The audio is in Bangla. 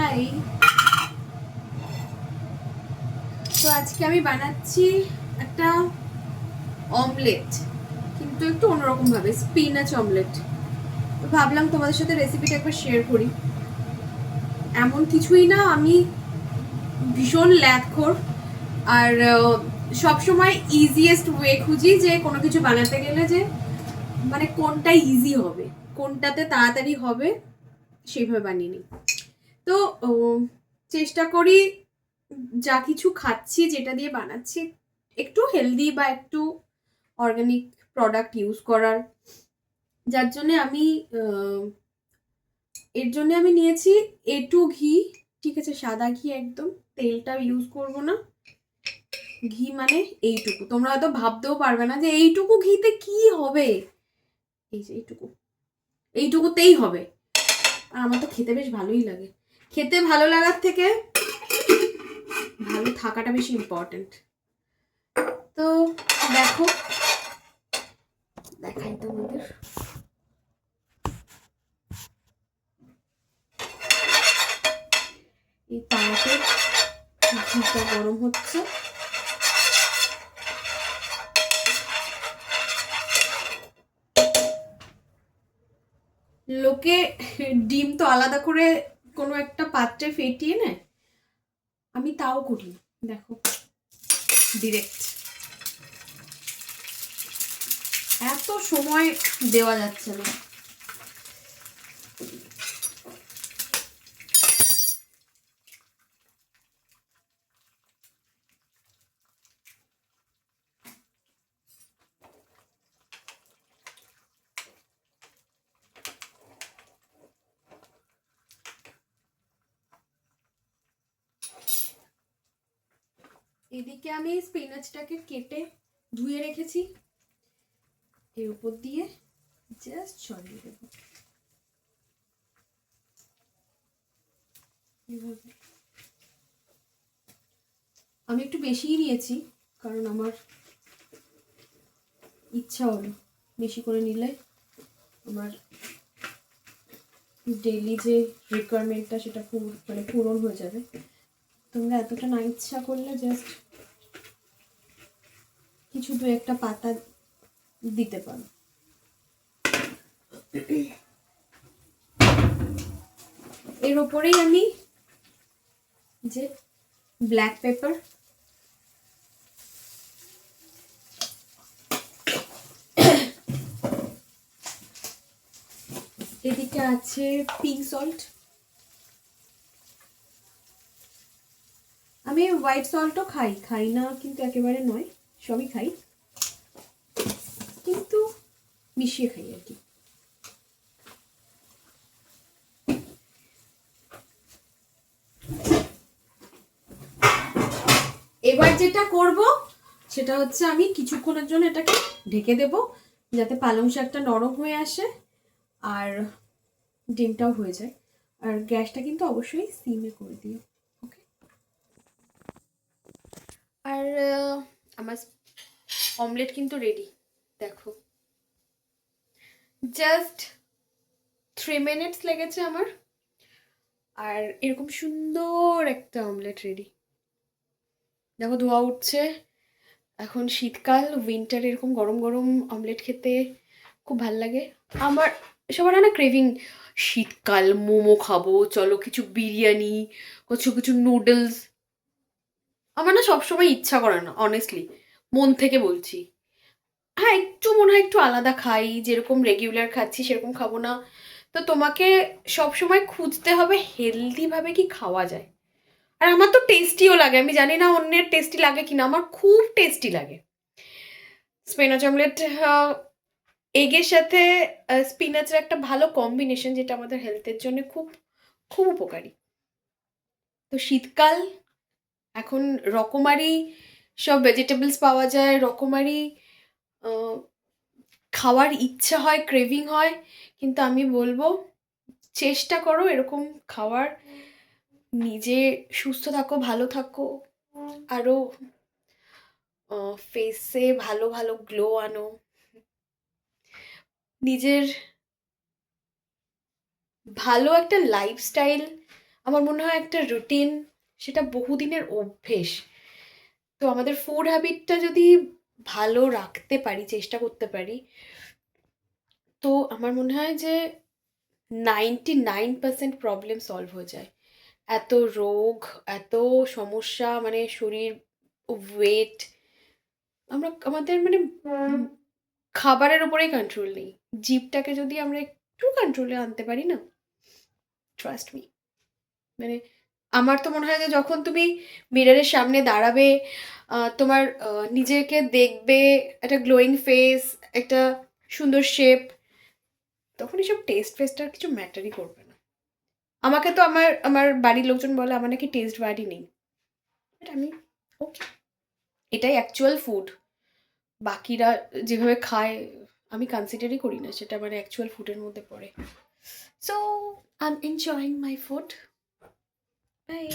হাই। তো আজকে আমি বানাচ্ছি একটা অমলেট, কিন্তু একটু অন্যরকম ভাবে, স্পিনাচ অমলেট। তো ভাবলাম তোমাদের সাথে রেসিপিটা একবার শেয়ার করি। এমন কিছুই না, আমি ভীষণ ল্যাদখোর, আর সবসময় ইজিয়েস্ট ওয়ে খুঁজি যে কোনো কিছু বানাতে গেলে যে মানে কোনটা ইজি হবে, কোনটাতে তাড়াতাড়ি হবে, সেইভাবে বানিয়ে নিই। তো চেষ্টা করি যা কিছু খাচ্ছি, যেটা দিয়ে বানাচ্ছি, একটু হেলদি বা একটু অর্গানিক প্রোডাক্ট ইউজ করার। যার জন্য আমি এর জন্য আমি নিয়েছি A2 ঘি। ঠিক আছে, সাদা ঘি একদম, তেলটা ইউজ করব না। ঘি মানে এইটুকু, তোমরা হয়তো ভাবতেও পারবে না যে এইটুকু ঘিতে কি হবে। এই যে এইটুকুতেই হবে। আর আমার তো খেতে বেশ ভালোই লাগে। খেতে ভালো লাগার থেকে ভালো থাকাটা বেশি ইম্পর্টেন্ট। তো দেখো, দেখাই তোমাদের। এই তাওয়াতে ঘিটা গরম হচ্ছে। লোকে ডিম তো আলাদা করে কোনো একটা পাত্রে ফেটিয়ে নেয়, আমি তাও করি না। দেখো, ডিরেক্ট। এত সময় দেওয়া যাচ্ছে না। এদিকে আমি স্পিনাচটাকে কেটে ধুয়ে রেখেছি, এর উপর দিয়ে জাস্ট ছড়িয়ে দেবো এভাবে। আমি একটু বেশিই নিয়েছি, কারণ আমার ইচ্ছা হলো বেশি করে নিলে আমার ডেইলি যে রিকোয়ারমেন্টটা সেটা মানে পূরণ হয়ে যাবে। তোমরা এতটা না ইচ্ছা করলে জাস্ট কিছু দু একটা পাতা দিতে পারো। এর ওপরেই আমি যে ব্ল্যাক পেপার, এদিকে আছে পিঙ্ক সল্ট। আমি হোয়াইট সল্টও খাই না কিন্তু একেবারে নয়, সবই খাই, কিন্তু মিশিয়ে খাই আর কি। এবার যেটা করব সেটা হচ্ছে আমি কিছুক্ষণের জন্য এটাকে ঢেকে দেব, যাতে পালং শাকটা নরম হয়ে আসে আর ডিমটাও হয়ে যায়। আর গ্যাসটা কিন্তু অবশ্যই সিমে করে দিও। ওকে। আর আমার অমলেট কিন্তু রেডি। দেখো, জাস্ট 3 মিনিটস লেগেছে আমার, আর এরকম সুন্দর একটা অমলেট রেডি। দেখো, ধোয়া উঠছে। এখন শীতকাল, উইন্টার, এরকম গরম গরম অমলেট খেতে খুব ভাল লাগে আমার। সবার না ক্রেভিং, শীতকাল মোমো খাবো, চলো কিছু বিরিয়ানি, কিছু কিছু নুডলস। আমার না সবসময় ইচ্ছা করে না, অনেস্টলি, মন থেকে বলছি। হ্যাঁ, একটু মনে হয় একটু আলাদা খাই, যেরকম রেগুলার খাচ্ছি সেরকম খাবো না। তো তোমাকে সবসময় খুঁজতে হবে হেলদি ভাবে কি খাওয়া যায়। আর আমার তো টেস্টিও লাগে, আমি জানি না অন্যের টেস্টি লাগে কিনা, আমার খুব টেস্টি লাগে স্পিনাচ অমলেট। এগের সাথে স্পিনাচের একটা ভালো কম্বিনেশন, যেটা আমাদের হেলথের জন্য খুব খুব উপকারী। তো শীতকাল, এখন রকমারি সব ভেজিটেবলস পাওয়া যায়, রকমারি খাওয়ার ইচ্ছা হয়, ক্রেভিং হয়, কিন্তু আমি বলবো চেষ্টা করো এরকম খাওয়ার। নিজে সুস্থ থাকো, ভালো থাকো, আরো ফেসে ভালো ভালো গ্লো আনো, নিজের ভালো একটা লাইফস্টাইল আমার মনে হয় একটা রুটিন, সেটা বহুদিনের অভ্যেস। তো আমাদের ফুড হ্যাবিটটা যদি ভালো রাখতে পারি, চেষ্টা করতে পারি, তো আমার মনে হয় যে 99% প্রবলেম সলভ হয়ে যায়। এত রোগ, এত সমস্যা, মানে শরীর, ওয়েট, আমরা আমাদের মানে খাবারের উপরেই কন্ট্রোল নেই। জিভটাকে যদি আমরা একটু কন্ট্রোলে আনতে পারি না, ট্রাস্ট মি, মানে আমার তো মনে হয় যে যখন তুমি মিররের সামনে দাঁড়াবে, তোমার নিজেকে দেখবে, একটা গ্লোয়িং ফেস, একটা সুন্দর শেপ, তখন এসব টেস্ট ফেস্ট আর কিছু ম্যাটারই করবে না। আমাকে তো আমার আমার বাড়ির লোকজন বলে আমার নাকি টেস্ট বাড়ি নেই, বাট আমি ওকে, এটাই অ্যাকচুয়াল ফুড। বাকিরা যেভাবে খায় আমি কনসিডারই করি না সেটা মানে অ্যাকচুয়াল ফুডের মধ্যে পড়ে। So I am enjoying my food. By.